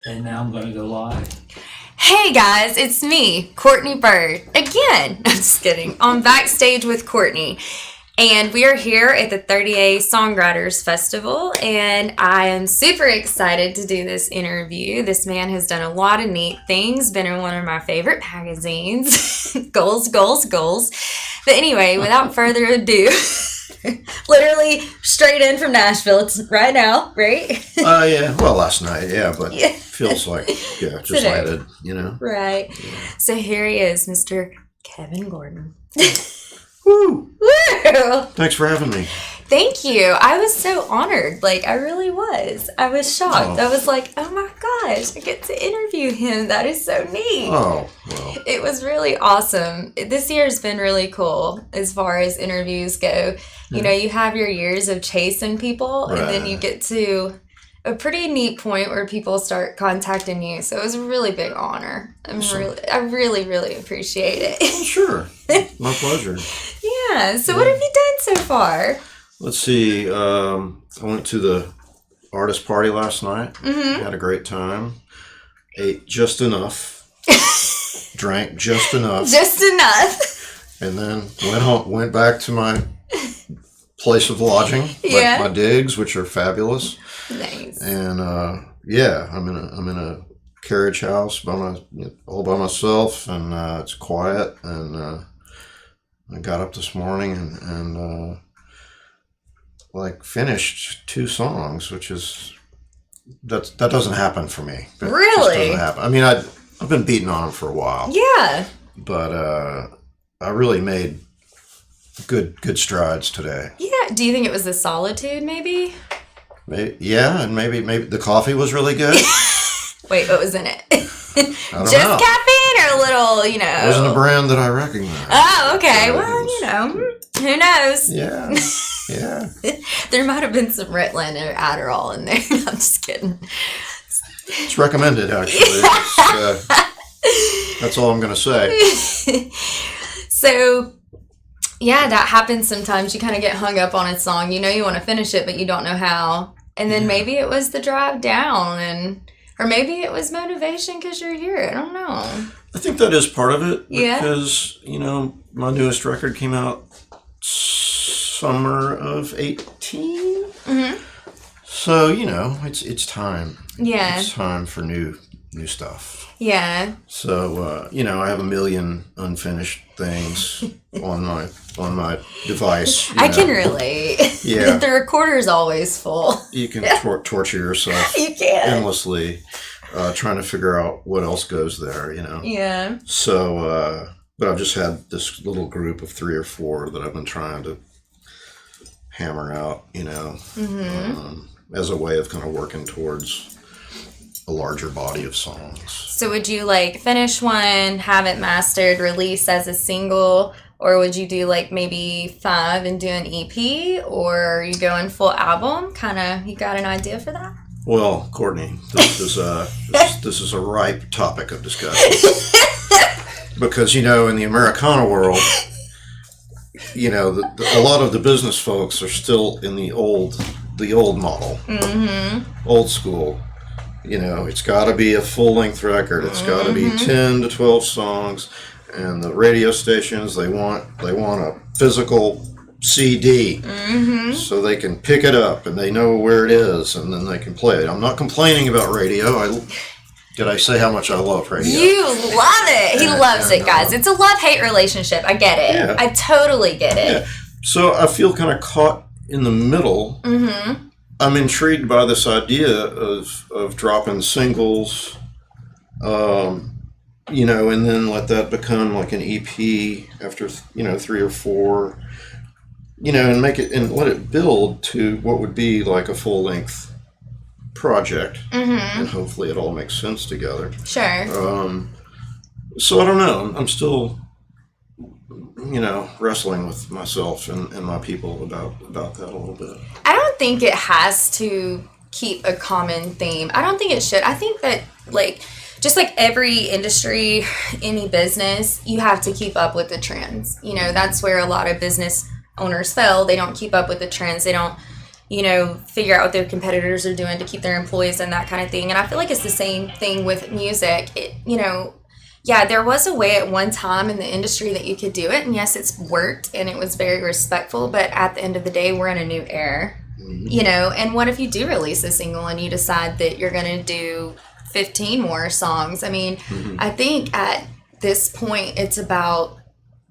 And now I'm going to go live. Hey guys, it's me, Courtney Bird. Again, I'm just kidding. On Backstage with Courtney. And we are here at the 30A Songwriters Festival. And I am super excited to do this interview. This man has done a lot of neat things, been in one of my favorite magazines. Goals. But anyway, without further ado, literally straight in from Nashville. It's right now, right? Yeah. Well, last night, yeah, but Yeah. feels like, just Today. landed, Right. Yeah. So here he is, Mr. Kevin Gordon. Woo! Woo! Thanks for having me. Thank you. I was so honored. I really was. I was shocked. Oh. I was like, oh my gosh, I get to interview him. That is so neat. Oh, well. It was really awesome. This year's been really cool as far as interviews go. You know, you have your years of chasing people, and then you get to a pretty neat point where people start contacting you. So it was a really big honor. I really appreciate it. Well, sure. My pleasure. Yeah. So what have you done so far? Let's see. I went to the artist party last night. Mm-hmm. Had a great time. Ate just enough. Drank just enough. Just enough. And then went home. Went back to my place of lodging. Yeah. My digs, which are fabulous. Nice. And I'm in a carriage house all by myself, and it's quiet. And I got up this morning and finished 2 songs, which is that doesn't happen for me. That Really? just doesn't happen. I mean, I've been beating on them for a while. Yeah. But I really made good strides today. Yeah. Do you think it was the solitude, maybe? Maybe the coffee was really good. Wait, what was in it? I don't Just know. caffeine or a little, It wasn't a brand that I recognized. Oh, okay. So Well, who knows? Yeah. Yeah. There might have been some Ritalin or Adderall in there. I'm just kidding. It's recommended, actually. That's all I'm going to say. So, yeah, that happens sometimes. You kind of get hung up on a song. You know you want to finish it, but you don't know how. And then maybe it was the drive down, or maybe it was motivation because you're here. I don't know. I think that is part of it. Yeah. Because, my newest record came out summer of 18. Mm-hmm. So, it's time. Yeah. It's time for new stuff. Yeah. So, I have a million unfinished things on my device. I can relate. Yeah. The recorder's always full. You can torture yourself You can. endlessly trying to figure out what else goes there, Yeah. So, but I've just had this little group of 3 or 4 that I've been trying to hammer out, as a way of kind of working towards a larger body of songs. So would you finish one, have it mastered, release as a single, or would you do maybe 5 and do an EP, or are you going full album? You got an idea for that? Well, Courtney, this is a ripe topic of discussion. Because, in the Americana world, a lot of the business folks are still in the old model, old school. It's got to be a full-length record. It's got to be 10 to 12 songs, and the radio stations they want a physical CD, so they can pick it up and they know where it is, and then they can play it. I'm not complaining about radio. Did I say how much I love radio? You love it. He loves it, guys. It's a love-hate relationship. I get it. Yeah. I totally get it. Yeah. So I feel kind of caught in the middle. Mm-hmm. I'm intrigued by this idea of dropping singles, and then let that become like an EP after 3 or 4, and make it and let it build to what would be like a full length project, and hopefully it all makes sense together. Sure. So I don't know. I'm still, wrestling with myself and my people about that a little bit. I don't think it has to keep a common theme. I don't think it should. I think that just like every industry, any business, you have to keep up with the trends. That's where a lot of business owners fail. They don't keep up with the trends. They don't figure out what their competitors are doing to keep their employees and that kind of thing. And I feel like it's the same thing with music. Yeah, there was a way at one time in the industry that you could do it. And yes, it's worked and it was very respectful. But at the end of the day, we're in a new era, and what if you do release a single and you decide that you're going to do 15 more songs? I mean, I think at this point, it's about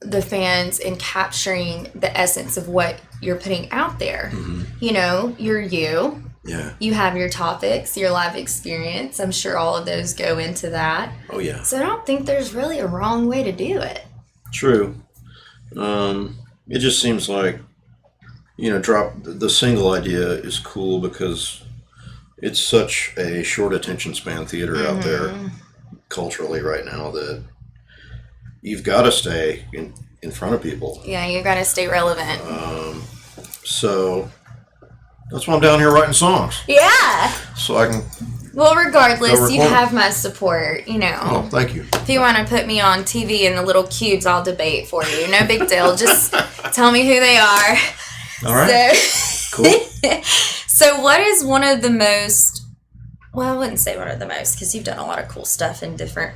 the fans and capturing the essence of what you're putting out there. You're you. Yeah. You have your topics, your live experience. I'm sure all of those go into that. Oh, yeah. So I don't think there's really a wrong way to do it. True. It just seems like, drop the single idea is cool because it's such a short attention span theater out there culturally right now that you've got to stay in front of people. Yeah, you got to stay relevant. So that's why I'm down here writing songs. Yeah. So I can. Well, regardless, you have my support, Oh, thank you. If you want to put me on TV in the little cubes, I'll debate for you. No big deal. Just tell me who they are. All right. So, cool. So what is one of the most, well, I wouldn't say one of the most, because you've done a lot of cool stuff in different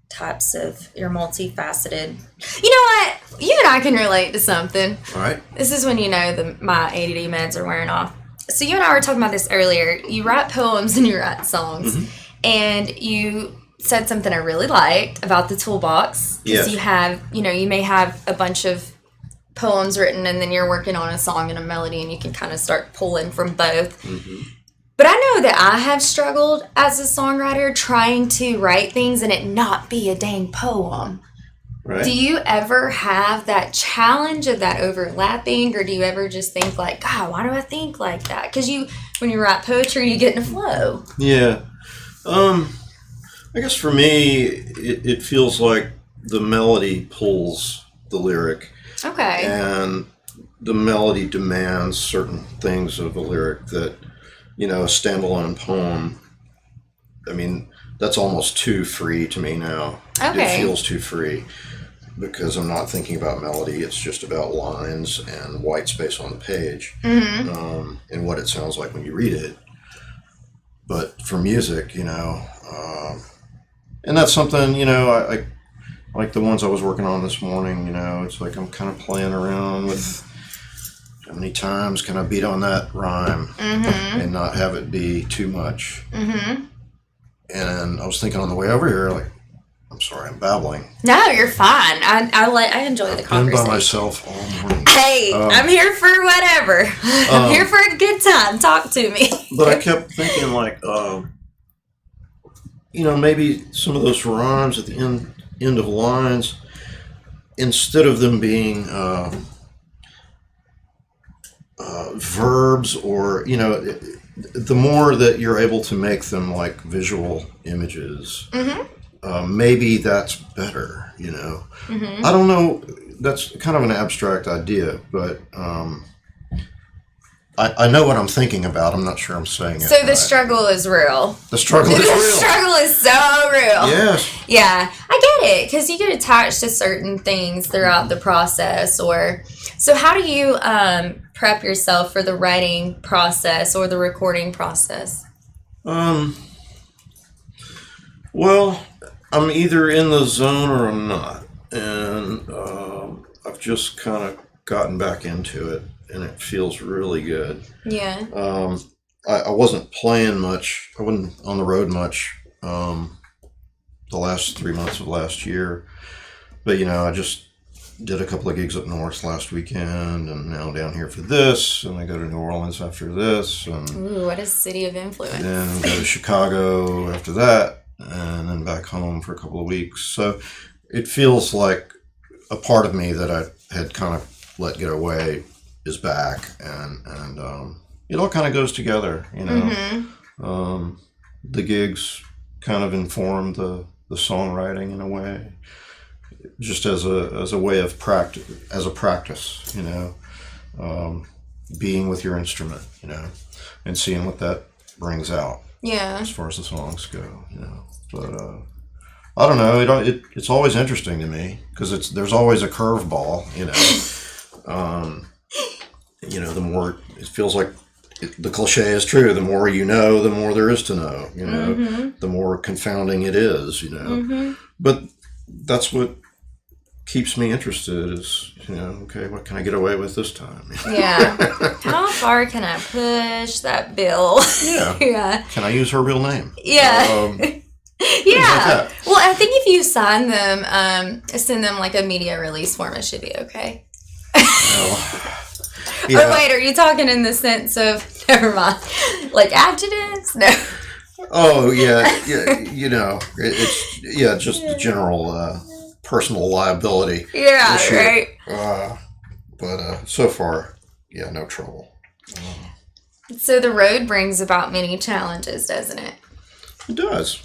types of, you're multifaceted. You know what? You and I can relate to something. All right. This is when my ADD meds are wearing off. So you and I were talking about this earlier. You write poems and you write songs. And you said something I really liked about the toolbox. Because you have, you may have a bunch of poems written and then you're working on a song and a melody and you can kind of start pulling from both. But I know that I have struggled as a songwriter trying to write things and it not be a dang poem. Right. Do you ever have that challenge of that overlapping, or do you ever just think like, God, why do I think like that? Because when you write poetry, you get in a flow. Yeah. I guess for me, it feels like the melody pulls the lyric. Okay. And the melody demands certain things of the lyric that, a standalone poem, I mean, that's almost too free to me now. Okay. It feels too free because I'm not thinking about melody. It's just about lines and white space on the page and what it sounds like when you read it. But for music, and that's something, I like the ones I was working on this morning, it's like I'm kind of playing around with how many times can I beat on that rhyme and not have it be too much. And I was thinking on the way over here, like, I'm sorry, I'm babbling. No, you're fine. I enjoy the conversation. I've been by myself all morning. Hey, I'm here for whatever. I'm here for a good time. Talk to me. But I kept thinking, like, maybe some of those rhymes at the end of lines, instead of them being verbs or, the more that you're able to make them like visual images, maybe that's better, I don't know. That's kind of an abstract idea, but I know what I'm thinking about. I'm not sure I'm saying it. So the struggle is real. The struggle is real. The struggle is so real. Yes. Yeah, I get it, because you get attached to certain things throughout the process. So how do you prep yourself for the writing process or the recording process? Well, I'm either in the zone or I'm not. And I've just kind of gotten back into it, and it feels really good. Yeah. I wasn't playing much. I wasn't on the road much the last 3 months of last year. But, I just did a couple of gigs up north last weekend, and now down here for this, and I go to New Orleans after this. And ooh, what a city of influence. then go to Chicago after that, and then back home for a couple of weeks. So it feels like a part of me that I had kind of let get away is back, and it all kind of goes together, The gigs kind of informed the songwriting in a way, just as a way of practice, being with your instrument, and seeing what that brings out. Yeah. As far as the songs go, but I don't know. It's always interesting to me because there's always a curveball, the more it feels like the cliche is true. The more you know, the more there is to know. You know, the more confounding it is. You know, but that's what keeps me interested. Is okay, what can I get away with this time? Yeah. How far can I push that bill? Yeah. Yeah. Can I use her real name? Yeah. Yeah. Like well, I think if you sign them, send them like a media release form, it should be okay. Yeah. Or wait, are you talking in the sense of, never mind, like adjectives? No. Oh, yeah. It's just the general personal liability issue. Right. But so far, no trouble. So the road brings about many challenges, doesn't it? It does.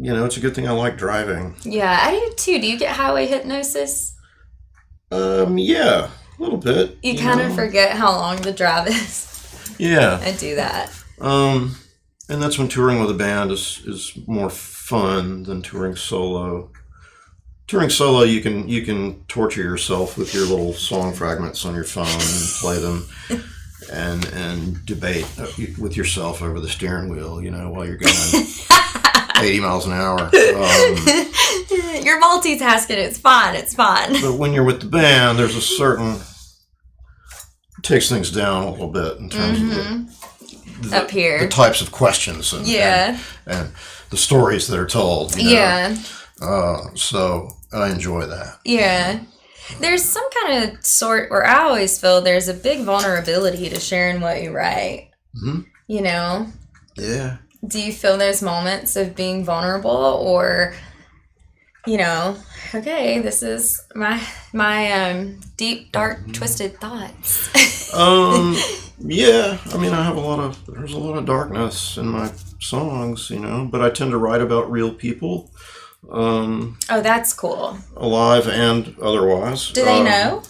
It's a good thing I like driving. Yeah, I do too. Do you get highway hypnosis? Yeah, a little bit. You kind of forget how long the drive is. Yeah. I do that. And that's when touring with a band is more fun than touring solo. Touring solo, you can torture yourself with your little song fragments on your phone and play them, and debate with yourself over the steering wheel, while you're going 80 miles an hour. You're multitasking. It's fine. But when you're with the band, there's a certain... It takes things down a little bit in terms of up here. The types of questions and the stories that are told. Yeah. So I enjoy that. Yeah. There's some kind of sort where I always feel there's a big vulnerability to sharing what you write. Mm-hmm. Yeah. Do you feel those moments of being vulnerable, or, okay, this is my deep, dark, twisted thoughts? Yeah. I mean, there's a lot of darkness in my songs, but I tend to write about real people. Oh, that's cool. Alive and otherwise. Do they know?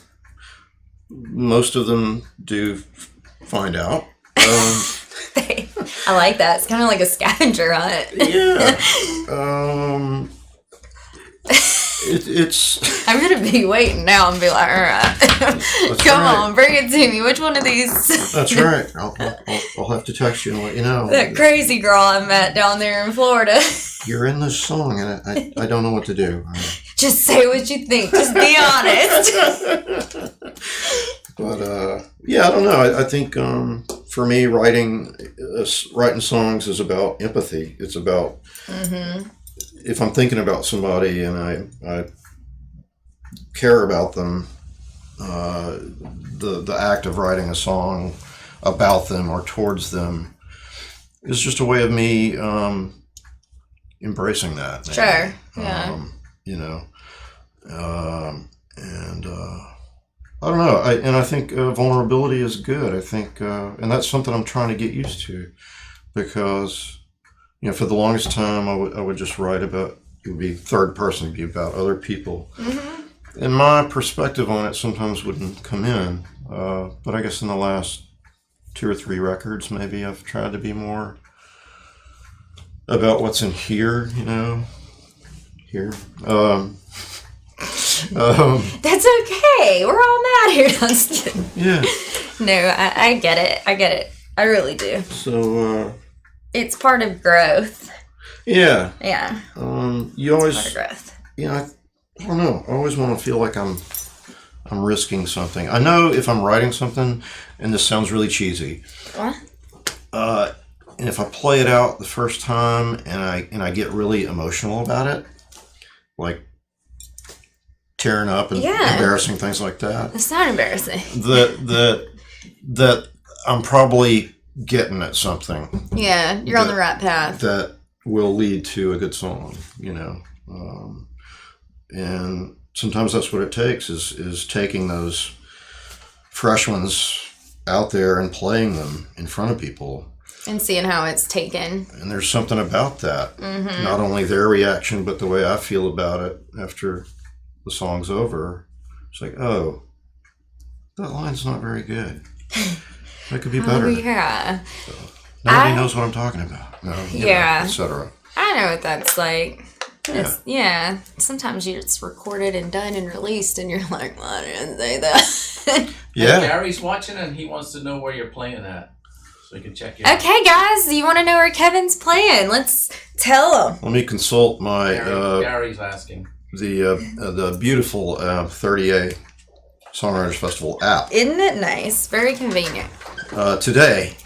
Most of them do find out. I like that. It's kind of like a scavenger hunt. Yeah. It's. I'm gonna be waiting now and be like, all right, come on, bring it to me. Which one of these? That's right. I'll have to text you and let you know. That crazy girl I met down there in Florida. You're in this song, and I don't know what to do. Just say what you think. Just be honest. But I don't know. I think for me, writing songs is about empathy. It's about if I'm thinking about somebody and I care about them, the act of writing a song about them or towards them is just a way of me embracing that. Sure. Yeah. And I don't know. I think vulnerability is good. I think, and that's something I'm trying to get used to, because for the longest time I would just write about. It would be third person. It'd be about other people, and my perspective on it sometimes wouldn't come in. But I guess in the last 2 or 3 records, maybe I've tried to be more about what's in here. Here. That's okay. We're all mad here. I'm just kidding. Yeah. No, I get it. I really do. So. It's part of growth. Yeah. Yeah. You always. It's part of growth. I don't know. I always want to feel like I'm risking something. I know if I'm writing something, and this sounds really cheesy. What? And if I play it out the first time and I get really emotional about it, like tearing up and embarrassing things like that. It's not embarrassing. That I'm probably getting at something. Yeah, you're on the right path. That will lead to a good song, and sometimes that's what it takes is taking those fresh ones out there and playing them in front of people. And seeing how it's taken. And there's something about that. Not only their reaction, but the way I feel about it after the song's over. It's like, oh, that line's not very good. That could be better. Oh, yeah. So, nobody knows what I'm talking about. Etc. I know what that's like. Yeah. Sometimes it's recorded and done and released, and you're like, well, I didn't say that. Yeah. Gary's watching and he wants to know where you're playing at, so he can check you out. Okay, guys, you want to know where Kevin's playing? Let's tell him. Let me consult my Gary's asking. the beautiful 30A Songwriters Festival app. Isn't it nice? Very convenient. Today,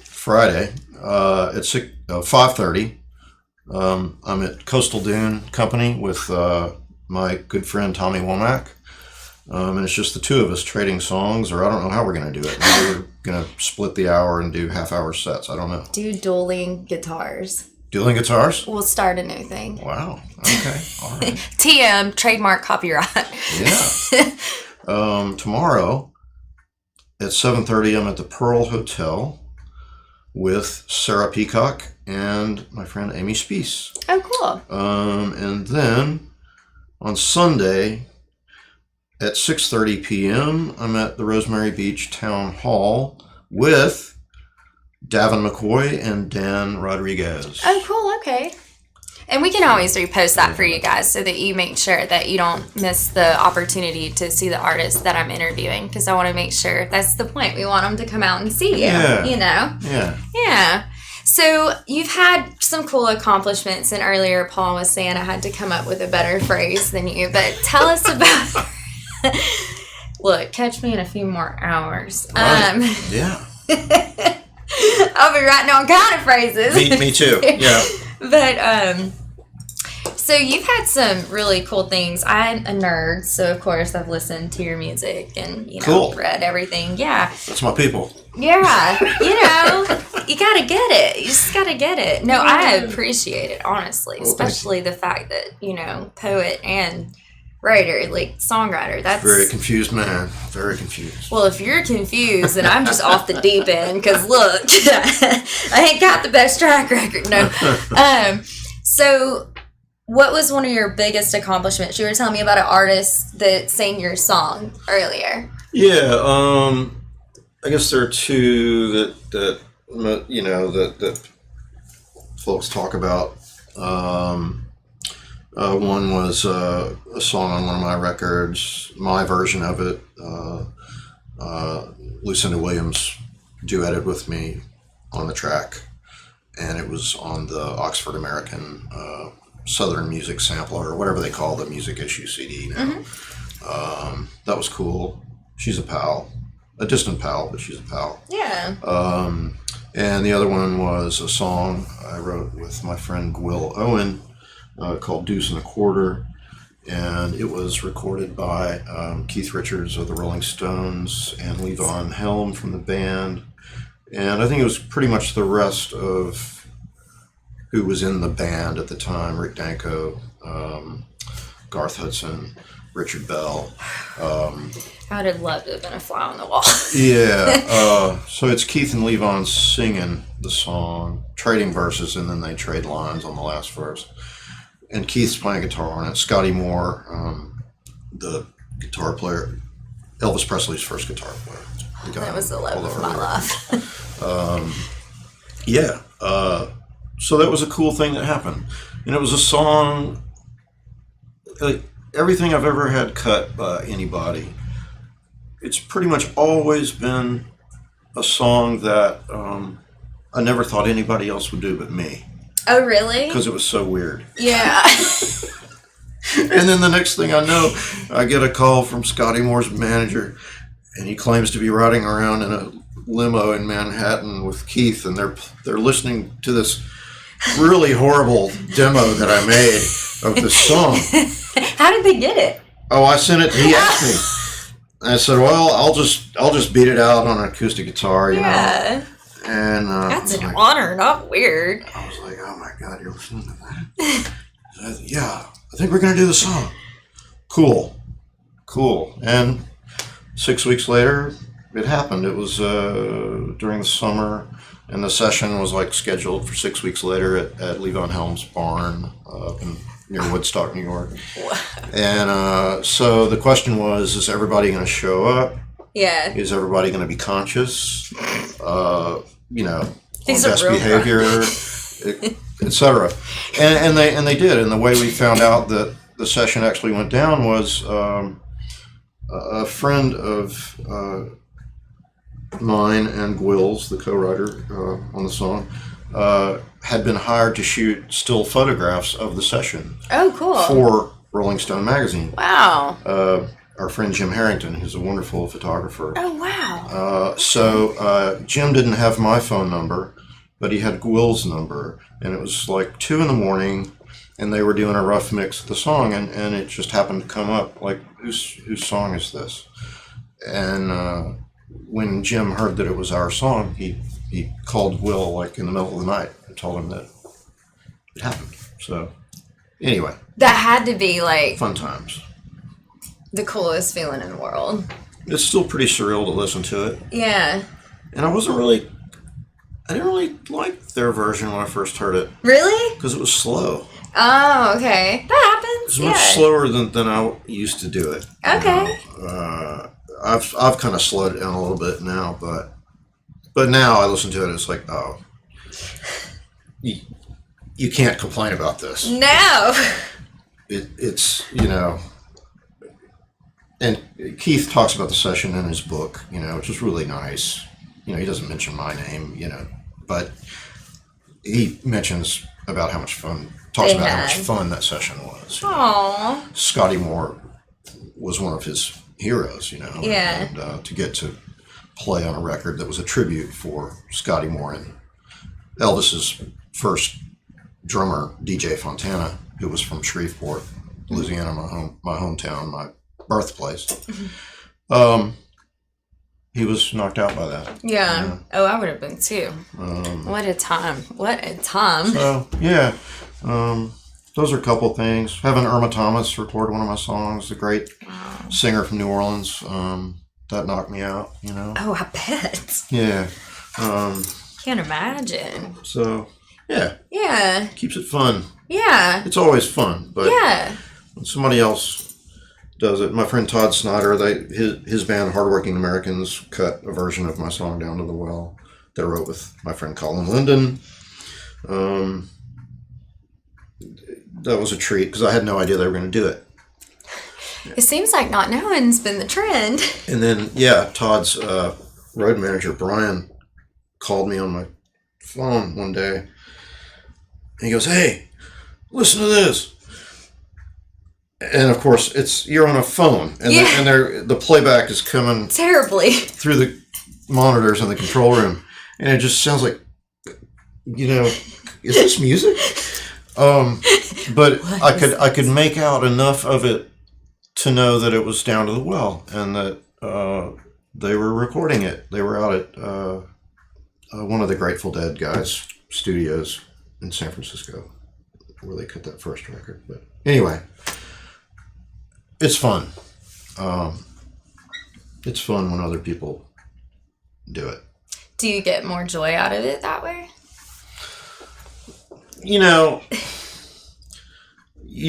Friday, at 5:30, I'm at Coastal Dune Company with my good friend Tommy Womack. And it's just the two of us trading songs, or I don't know how we're going to do it. Maybe we're going to split the hour and do half-hour sets. I don't know. Do dueling guitars. Dueling guitars? We'll start a new thing. Wow. Okay. All right. TM, trademark copyright. Yeah. Tomorrow at 7:30, I'm at the Pearl Hotel with Sarah Peacock and my friend Amy Spees. Oh, cool. And then on Sunday at 6:30 p.m., I'm at the Rosemary Beach Town Hall with Davin McCoy and Dan Rodriguez. Oh, cool. Okay. And we can always repost that for you guys so that you make sure that you don't miss the opportunity to see the artist that I'm interviewing, because I want to make sure that's the point. We want them to come out and see you, you know? Yeah. Yeah. So you've had some cool accomplishments, and earlier Paul was saying I had to come up with a better phrase than you, but tell us about... Look, catch me in a few more hours. Right. Yeah. I'll be writing all kind of phrases. Me too. Yeah. But so you've had some really cool things. I'm a nerd, so of course I've listened to your music and read everything. Yeah. That's my people. Yeah. You gotta get it. You just gotta get it. No, I appreciate it, honestly, especially the fact that poet and writer, like songwriter. That's very confused man. Very confused. Well, if you're confused, then I'm just off the deep end. Because look, I ain't got the best track record. No. So, what was one of your biggest accomplishments? You were telling me about an artist that sang your song earlier. Yeah. I guess there are two that folks talk about. One was a song on one of my records, my version of it. Lucinda Williams duetted with me on the track, and it was on the Oxford American Southern Music Sampler, or whatever they call the music issue CD now. Mm-hmm. That was cool. She's a pal. A distant pal, but she's a pal. Yeah. And the other one was a song I wrote with my friend Will Owen, called Deuce and a Quarter, and it was recorded by Keith Richards of the Rolling Stones and Levon Helm from the band, and I think it was pretty much the rest of who was in the band at the time: Rick Danko, Garth Hudson, Richard Bell. I'd have loved to have been a fly on the wall. Yeah, so it's Keith and Levon singing the song, trading verses, and then they trade lines on the last verse. And Keith's playing guitar on it. Scotty Moore, the guitar player, Elvis Presley's first guitar player. That was the love of my life. Yeah. So that was a cool thing that happened. And it was a song, like everything I've ever had cut by anybody, it's pretty much always been a song that I never thought anybody else would do but me. Oh, really? Because it was so weird. Yeah. And then the next thing I know, I get a call from Scotty Moore's manager, and he claims to be riding around in a limo in Manhattan with Keith, and they're listening to this really horrible demo that I made of this song. How did they get it? Oh, I sent it. He asked me. I said, "Well, I'll just beat it out on an acoustic guitar, you know." And that's an honor, not weird. I was like, "Oh my God, you're listening to that?" Yeah, I think we're gonna do the song. Cool. And 6 weeks later, it happened. It was during the summer, and the session was like scheduled for 6 weeks later at Levon Helm's barn up near Woodstock, New York. And so the question was, is everybody going to show up? Yeah. Is everybody going to be conscious? These best behavior, etc. And they did. And the way we found out that the session actually went down was a friend of mine and Gwill's, the co-writer on the song, had been hired to shoot still photographs of the session. Oh, cool. For Rolling Stone magazine. Wow. Our friend Jim Harrington, who's a wonderful photographer. Oh, wow. So Jim didn't have my phone number, but he had Gwill's number, and it was like 2 a.m, and they were doing a rough mix of the song, and it just happened to come up, like, whose song is this? And when Jim heard that it was our song, he called Will, like, in the middle of the night and told him that it happened. So, anyway. That had to be, like, fun times. The coolest feeling in the world. It's still pretty surreal to listen to it. Yeah. And I didn't really like their version when I first heard it. Really? Because it was slow. Oh, okay. That happens. It's much slower than I used to do it. Okay. I've kind of slowed it down a little bit now, but now I listen to it, it's like, oh, you can't complain about this. No. It's, and Keith talks about the session in his book, which is really nice. He doesn't mention my name, but he mentions about how much fun that session was. Aww. Scotty Moore was one of his heroes, Yeah. And to get to play on a record that was a tribute for Scotty Moore and Elvis's first drummer, DJ Fontana, who was from Shreveport, Louisiana, my hometown, my birthplace. He was knocked out by that. Yeah. Oh, I would have been too. What a time. What a time. So, yeah. Those are a couple things. Having Irma Thomas record one of my songs, a great singer from New Orleans, that knocked me out, Oh, I bet. Yeah. Can't imagine. So, yeah. Yeah. Keeps it fun. Yeah. It's always fun, but yeah. when somebody else does it, my friend Todd Snyder, his band Hardworking Americans cut a version of my song Down to the Well that I wrote with my friend Colin Linden. That was a treat because I had no idea they were going to do it. It seems like not knowing's been the trend. And then, Todd's road manager, Brian, called me on my phone one day. And he goes, "Hey, listen to this." And of course, you're on a phone. And, the playback is coming terribly through the monitors in the control room. And it just sounds like, is this music? But I could make out enough of it to know that it was Down to the Well and that they were recording it. They were out at one of the Grateful Dead guys' studios in San Francisco where they cut that first record. But anyway, it's fun. It's fun when other people do it. Do you get more joy out of it that way? You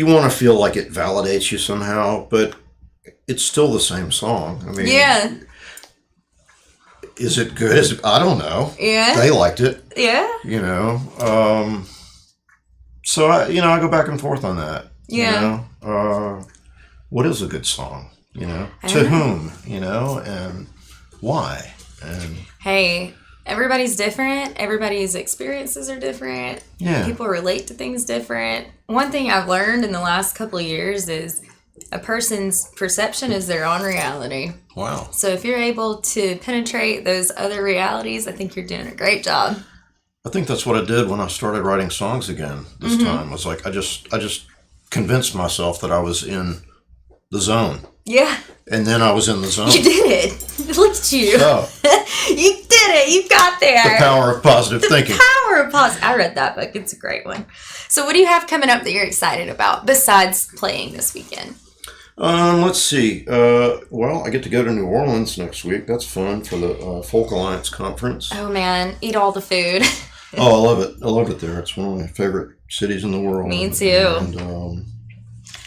want to feel like it validates you somehow, but it's still the same song. I mean, yeah. Is it good? I don't know. Yeah. They liked it. Yeah. So I go back and forth on that. Yeah. What is a good song? To whom? And why? And hey, everybody's different. Everybody's experiences are different. Yeah. People relate to things different. One thing I've learned in the last couple of years is a person's perception is their own reality. Wow. So if you're able to penetrate those other realities, I think you're doing a great job. I think that's what I did when I started writing songs again this time. Was like I just convinced myself that I was in the zone. Yeah. And then I was in the zone. You did it. Look at you. So, you did it. You got there. The power of positive thinking. Power of positive. I read that book. It's a great one. So what do you have coming up that you're excited about besides playing this weekend? Let's see. Well, I get to go to New Orleans next week. That's fun for the Folk Alliance conference. Oh man, eat all the food. Oh, I love it. I love it there. It's one of my favorite cities in the world. Me too. And then,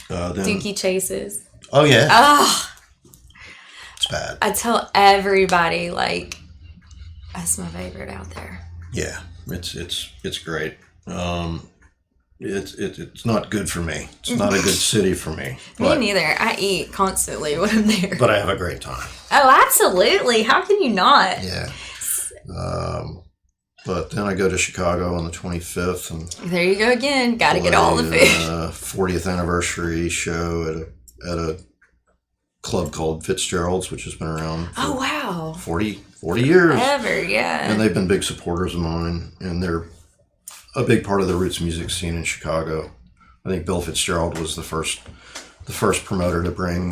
Dookie Chases. Oh yeah. Oh. It's bad. I tell everybody that's my favorite out there. Yeah, it's great. it's not good for me. It's not a good city for me. Me neither. I eat constantly when I'm there. But I have a great time. Oh, absolutely. How can you not? Yeah. But then I go to Chicago on the 25th, and there you go again. Got to get all the food. 40th anniversary show at a club called Fitzgerald's, which has been around for 40 years. Ever, yeah. And they've been big supporters of mine, and they're a big part of the roots music scene in Chicago. I think Bill Fitzgerald was the first promoter to bring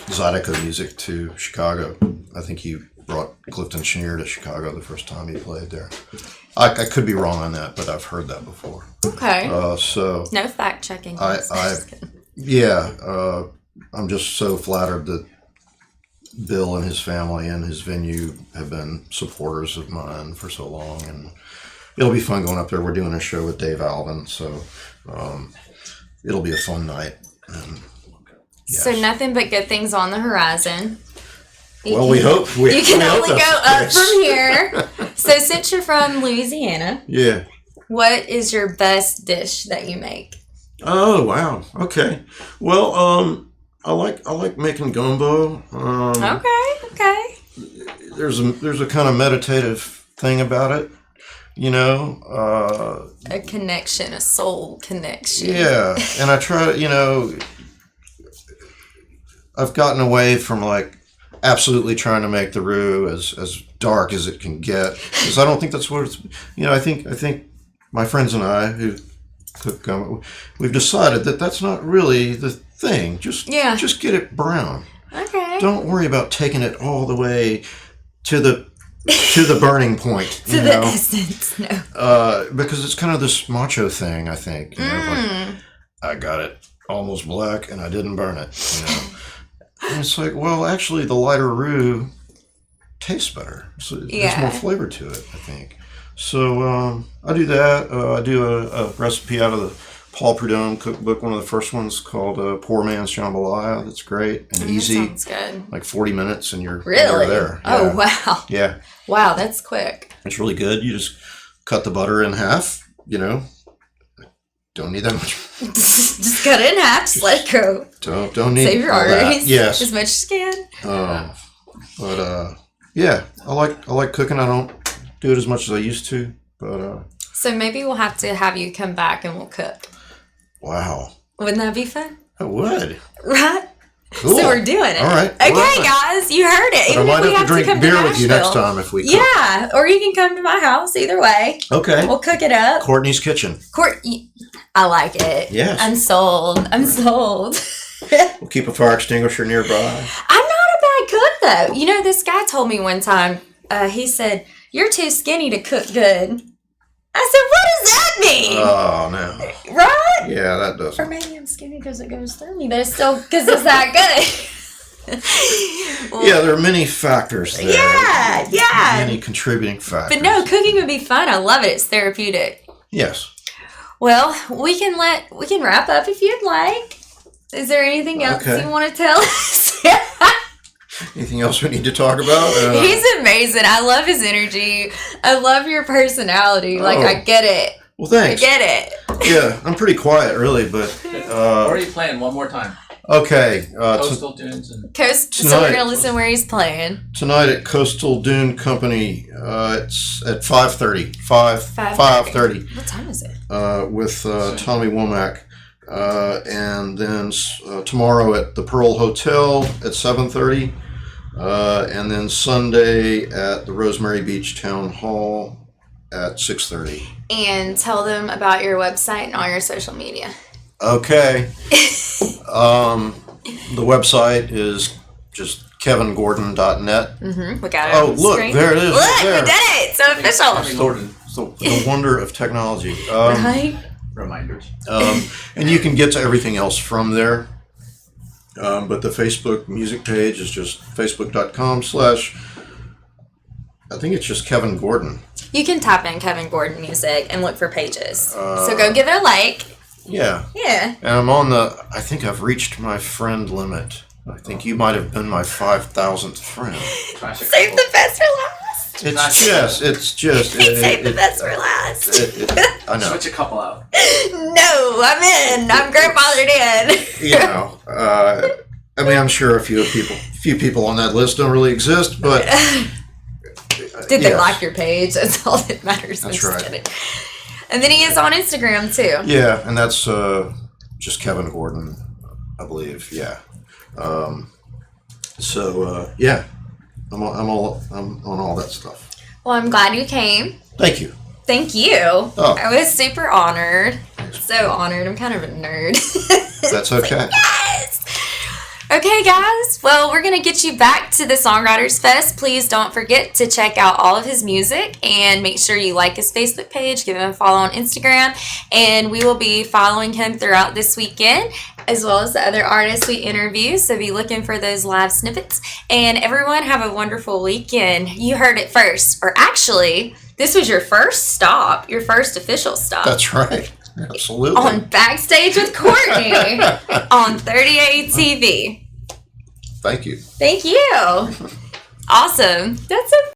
Zydeco music to Chicago. I think he brought Clifton Chenier to Chicago the first time he played there. I could be wrong on that, but I've heard that before. Okay. So no fact checking. I'm just so flattered that Bill and his family and his venue have been supporters of mine for so long, and it'll be fun going up there. We're doing a show with Dave Alvin, so it'll be a fun night. And, yes. So nothing but good things on the horizon. Well, we hope. You can only go up from here. So since you're from Louisiana, yeah, what is your best dish that you make? Oh wow, okay. Well, I like making gumbo. Okay. There's a kind of meditative thing about it, you know. A connection, a soul connection. Yeah, and I try to, I've gotten away from like absolutely trying to make the roux as dark as it can get, because I don't think that's what it's. I think my friends and I who cook gumbo, we've decided that that's not really the thing. Just get it brown. Okay. Don't worry about taking it all the way to the burning point. To the essence, no. Because it's kind of this macho thing, I think. Like, I got it almost black and I didn't burn it. And it's like, well, actually, the lighter roux tastes better. So there's more flavor to it, I think. So I do that. I do a recipe out of the Paul Prudhomme cookbook, one of the first ones, called Poor Man's Jambalaya. That's great and easy. That sounds good. Like 40 minutes and you're really there. Oh, yeah. wow. Yeah. Wow, that's quick. It's really good. You just cut the butter in half, Don't need that much. Just cut it in half, just let it go. Don't need save your all arteries. That. Yes. As much as you can. But yeah, I like cooking. I don't do it as much as I used to, but so maybe we'll have to have you come back and we'll cook. Wow. Wouldn't that be fun? It would. Right? Cool. So we're doing it. All right. Okay, right. guys, you heard it. But Even I might if we have to drink beer with you next time if we cook. Yeah, or you can come to my house. Either way. Okay. We'll cook it up. Cortni's Kitchen. I like it. Yes. I'm sold. We'll keep a fire extinguisher nearby. I'm not a bad cook, though. This guy told me one time, he said, "You're too skinny to cook good." I said, "What does that mean?" Oh, no. Right? Yeah, that doesn't. Or maybe I'm skinny because it goes through me, but it's still because it's that good. Yeah, there are many factors there. Yeah. Many contributing factors. But no, cooking would be fun. I love it. It's therapeutic. Yes. Well, we can wrap up if you'd like. Is there anything else you want to tell us? Anything else we need to talk about? He's amazing. I love his energy. I love your personality. I get it. Well, thanks. I get it. Yeah, I'm pretty quiet, really, but... Where are you playing? One more time. Okay. Coastal Dunes. So we're going to listen where he's playing. Tonight at Coastal Dune Company. It's at 5:30. 5:30. What time is it? With Tommy Womack. And then tomorrow at the Pearl Hotel at 7:30. And then Sunday at the Rosemary Beach Town Hall at 6:30. And tell them about your website and all your social media. Okay. The website is just kevingordon.net. Mm-hmm. We got it. Oh, look, there it is. Look, right we did it. It's official. So the wonder of technology. Right? Reminders. And you can get to everything else from there. But the Facebook music page is just facebook.com/ I think it's just Kevin Gordon. You can type in Kevin Gordon music and look for pages. So go give it a like. Yeah. Yeah. And I think I've reached my friend limit. I think you might have been my 5,000th friend. Save the best for last. It's just. Save the best for last. I know. Switch a couple out. No, I'm in. I'm grandfathered in. You know, I mean, I'm sure a few people on that list don't really exist, but did they like your page? That's all that matters. That's right. Kidding. And then he is on Instagram too. Yeah, and that's just Kevin Gordon, I believe. Yeah. Yeah, I'm on all that stuff. Well, I'm glad you came. Thank you. Thank you. Oh. I was super honored. So honored. I'm kind of a nerd. That's okay. Yes. Okay, guys. Well, we're going to get you back to the Songwriters Fest. Please don't forget to check out all of his music and make sure you like his Facebook page, give him a follow on Instagram, and we will be following him throughout this weekend, as well as the other artists we interview. So be looking for those live snippets. And everyone have a wonderful weekend. You heard it first, or actually, this was your first stop, your first official stop. That's right. Absolutely. On Backstage with Cortni on 38 TV. Thank you. Thank you. Awesome. That's a